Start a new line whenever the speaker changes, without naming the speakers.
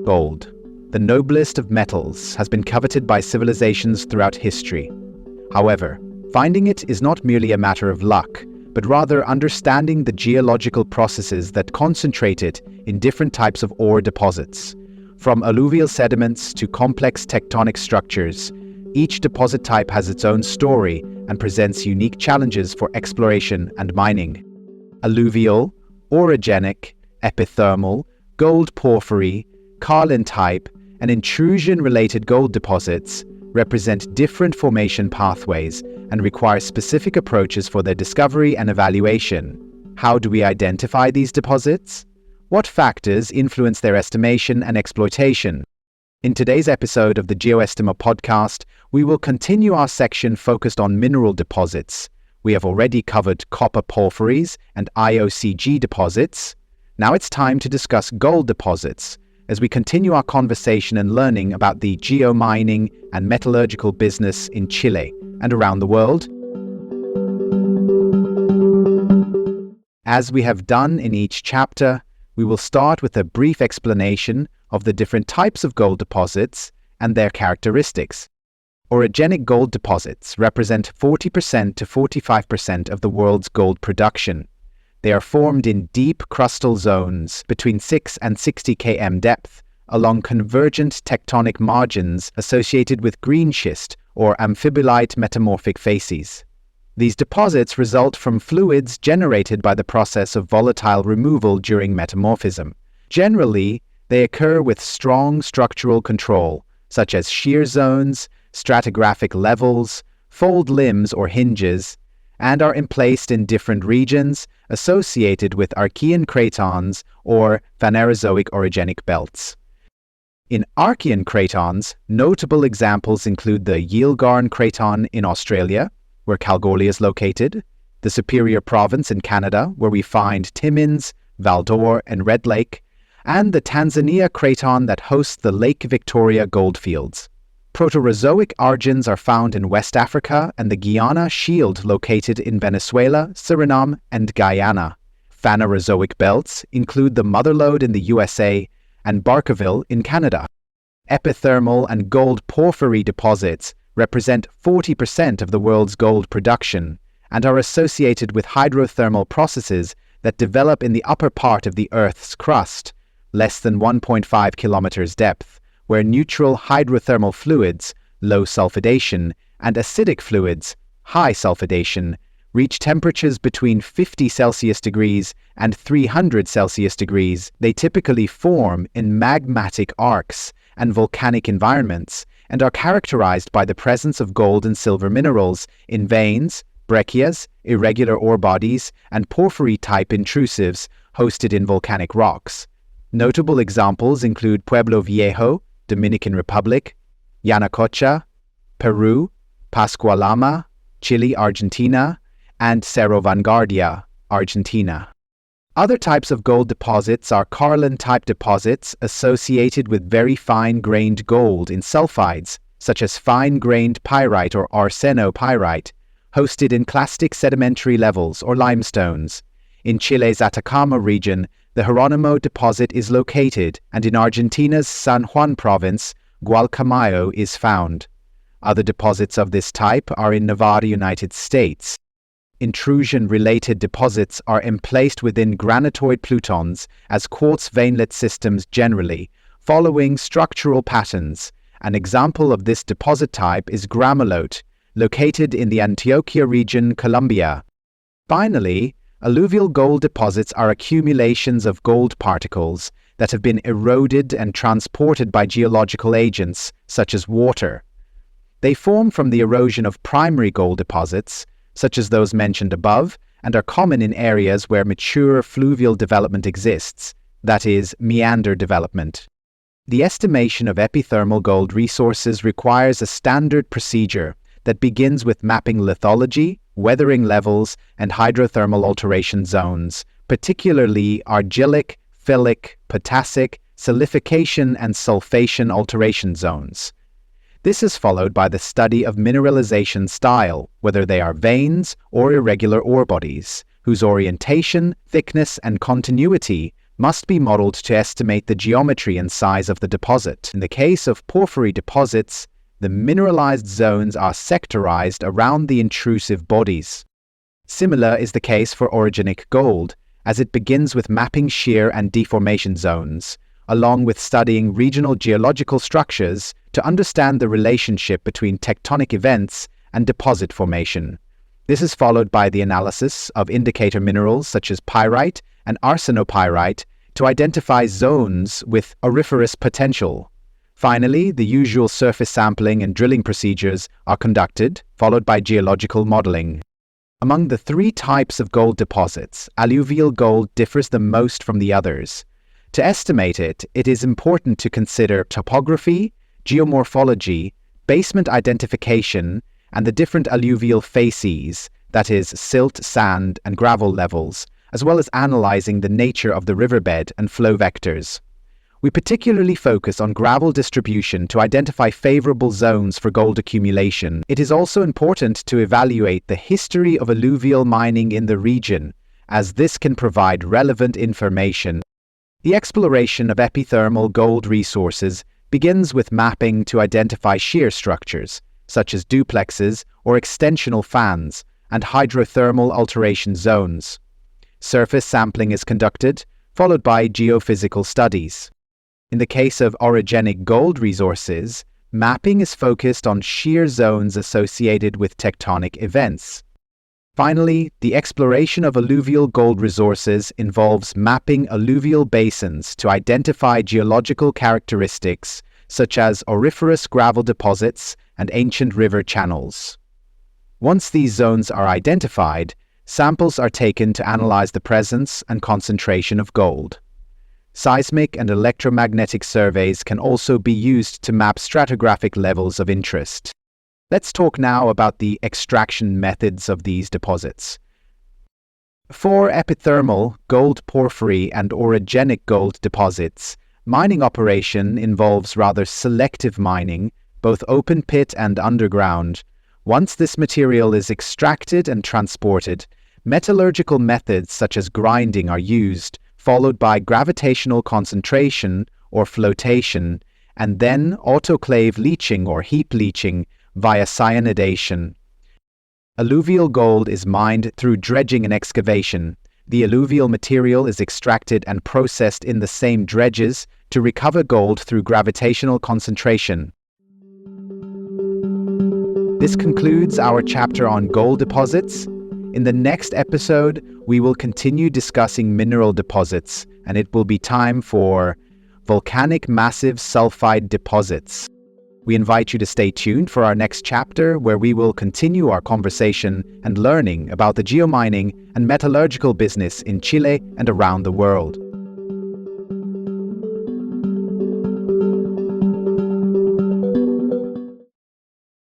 Gold, the noblest of metals, has been coveted by civilizations throughout history. However, finding it is not merely a matter of luck, but rather understanding the geological processes that concentrate it in different types of ore deposits. From alluvial sediments to complex tectonic structures, each deposit type has its own story and presents unique challenges for exploration and mining. Alluvial, orogenic, epithermal, gold porphyry, Carlin type, and intrusion-related gold deposits represent different formation pathways and require specific approaches for their discovery and evaluation. How do we identify these deposits? What factors influence their estimation and exploitation? In today's episode of the GeoEstima Podcast, we will continue our section focused on mineral deposits. We have already covered copper porphyries and IOCG deposits. Now it's time to discuss gold deposits, as we continue our conversation and learning about the geo-mining and metallurgical business in Chile and around the world. As we have done in each chapter, we will start with a brief explanation of the different types of gold deposits and their characteristics. Orogenic gold deposits represent 40% to 45% of the world's gold production. They are formed in deep crustal zones between 6 and 60 km depth, along convergent tectonic margins associated with green schist or amphibolite metamorphic facies. These deposits result from fluids generated by the process of volatile removal during metamorphism. Generally, they occur with strong structural control, such as shear zones, stratigraphic levels, fold limbs or hinges, and are emplaced in different regions associated with Archean cratons or Phanerozoic orogenic belts. In Archean cratons, notable examples include the Yilgarn craton in Australia, where Kalgoorlie is located, the Superior Province in Canada, where we find Timmins, Val-d'Or, and Red Lake, and the Tanzania craton that hosts the Lake Victoria goldfields. Proterozoic argons are found in West Africa and the Guiana Shield located in Venezuela, Suriname, and Guyana. Phanerozoic belts include the Mother Lode in the USA and Barkerville in Canada. Epithermal and gold porphyry deposits represent 40% of the world's gold production and are associated with hydrothermal processes that develop in the upper part of the Earth's crust, less than 1.5 kilometers depth, where neutral hydrothermal fluids, low sulfidation, and acidic fluids, high sulfidation, reach temperatures between 50 Celsius degrees and 300 Celsius degrees. They typically form in magmatic arcs and volcanic environments and are characterized by the presence of gold and silver minerals in veins, breccias, irregular ore bodies, and porphyry-type intrusives hosted in volcanic rocks. Notable examples include Pueblo Viejo, Dominican Republic, Yanacocha, Peru, Pascualama, Chile, Argentina, and Cerro Vanguardia, Argentina. Other types of gold deposits are Carlin-type deposits associated with very fine-grained gold in sulfides, such as fine-grained pyrite or arsenopyrite, hosted in clastic sedimentary levels or limestones. In Chile's Atacama region, the Jeronimo deposit is located, and in Argentina's San Juan province, Gualcamayo is found. Other deposits of this type are in Nevada, United States. Intrusion-related deposits are emplaced within granitoid plutons as quartz veinlet systems generally, following structural patterns. An example of this deposit type is gramalote, located in the Antioquia region, Colombia. Finally, alluvial gold deposits are accumulations of gold particles that have been eroded and transported by geological agents, such as water. They form from the erosion of primary gold deposits, such as those mentioned above, and are common in areas where mature fluvial development exists, that is, meander development. The estimation of epithermal gold resources requires a standard procedure that begins with mapping lithology, weathering levels, and hydrothermal alteration zones, particularly argillic, phyllic, potassic, silification, and sulfation alteration zones. This is followed by the study of mineralization style, whether they are veins or irregular ore bodies, whose orientation, thickness, and continuity must be modeled to estimate the geometry and size of the deposit. In the case of porphyry deposits, the mineralized zones are sectorized around the intrusive bodies. Similar is the case for orogenic gold, as it begins with mapping shear and deformation zones, along with studying regional geological structures to understand the relationship between tectonic events and deposit formation. This is followed by the analysis of indicator minerals such as pyrite and arsenopyrite to identify zones with auriferous potential. Finally, the usual surface sampling and drilling procedures are conducted, followed by geological modeling. Among the three types of gold deposits, alluvial gold differs the most from the others. To estimate it, it is important to consider topography, geomorphology, basement identification, and the different alluvial facies, that is, silt, sand, and gravel levels, as well as analyzing the nature of the riverbed and flow vectors. We particularly focus on gravel distribution to identify favorable zones for gold accumulation. It is also important to evaluate the history of alluvial mining in the region, as this can provide relevant information. The exploration of epithermal gold resources begins with mapping to identify shear structures, such as duplexes or extensional fans, and hydrothermal alteration zones. Surface sampling is conducted, followed by geophysical studies. In the case of orogenic gold resources, mapping is focused on shear zones associated with tectonic events. Finally, the exploration of alluvial gold resources involves mapping alluvial basins to identify geological characteristics such as auriferous gravel deposits and ancient river channels. Once these zones are identified, samples are taken to analyze the presence and concentration of gold. Seismic and electromagnetic surveys can also be used to map stratigraphic levels of interest. Let's talk now about the extraction methods of these deposits. For epithermal, gold porphyry, and orogenic gold deposits, mining operation involves rather selective mining, both open pit and underground. Once this material is extracted and transported, metallurgical methods such as grinding are used, followed by gravitational concentration or flotation, and then autoclave leaching or heap leaching via cyanidation. Alluvial gold is mined through dredging and excavation. The alluvial material is extracted and processed in the same dredges to recover gold through gravitational concentration. This concludes our chapter on gold deposits. In the next episode, we will continue discussing mineral deposits, and it will be time for volcanic massive sulfide deposits. We invite you to stay tuned for our next chapter, where we will continue our conversation and learning about the geomining and metallurgical business in Chile and around the world.